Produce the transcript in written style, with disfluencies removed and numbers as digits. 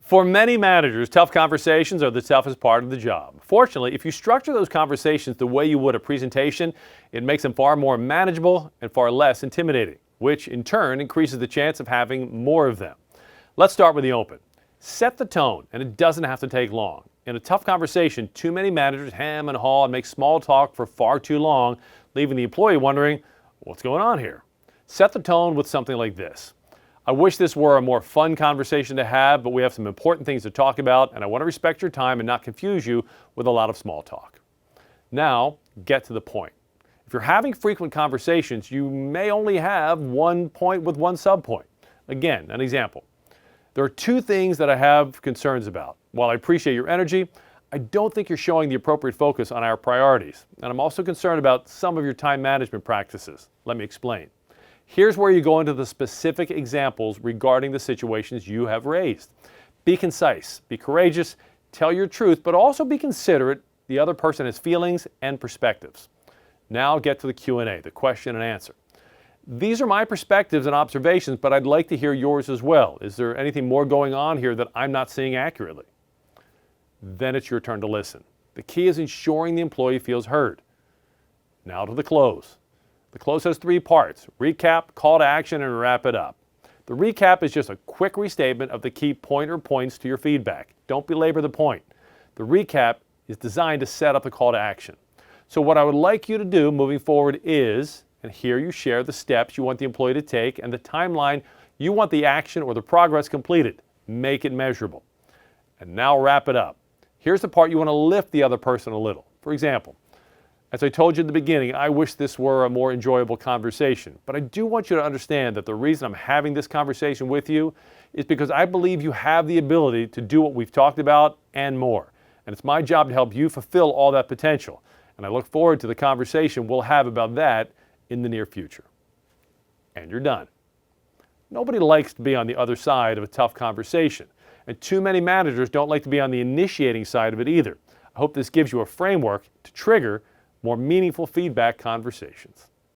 For many managers, tough conversations are the toughest part of the job. Fortunately, if you structure those conversations the way you would a presentation, it makes them far more manageable and far less intimidating, which in turn increases the chance of having more of them. Let's start with the open. Set the tone, and it doesn't have to take long. In a tough conversation, too many managers hem and haw and make small talk for far too long, leaving the employee wondering, what's going on here? Set the tone with something like this. I wish this were a more fun conversation to have, but we have some important things to talk about, and I want to respect your time and not confuse you with a lot of small talk. Now, get to the point. If you're having frequent conversations, you may only have one point with one subpoint. Again, an example. There are two things that I have concerns about. While I appreciate your energy, I don't think you're showing the appropriate focus on our priorities, and I'm also concerned about some of your time management practices. Let me explain. Here's where you go into the specific examples regarding the situations you have raised. Be concise, be courageous, tell your truth, but also be considerate. The other person has feelings and perspectives. Now get to the Q&A, the question and answer. These are my perspectives and observations, but I'd like to hear yours as well. Is there anything more going on here that I'm not seeing accurately? Then it's your turn to listen. The key is ensuring the employee feels heard. Now to the close. The close has three parts: recap, call to action, and wrap it up. The recap is just a quick restatement of the key point or points to your feedback. Don't belabor the point. The recap is designed to set up the call to action. So what I would like you to do moving forward is, and here you share the steps you want the employee to take and the timeline you want the action or the progress completed. Make it measurable. And now wrap it up. Here's the part you want to lift the other person a little. For example, as I told you at the beginning, I wish this were a more enjoyable conversation, but I do want you to understand that the reason I'm having this conversation with you is because I believe you have the ability to do what we've talked about and more. And it's my job to help you fulfill all that potential. And I look forward to the conversation we'll have about that in the near future. And you're done. Nobody likes to be on the other side of a tough conversation, and too many managers don't like to be on the initiating side of it either. I hope this gives you a framework to trigger more meaningful feedback conversations.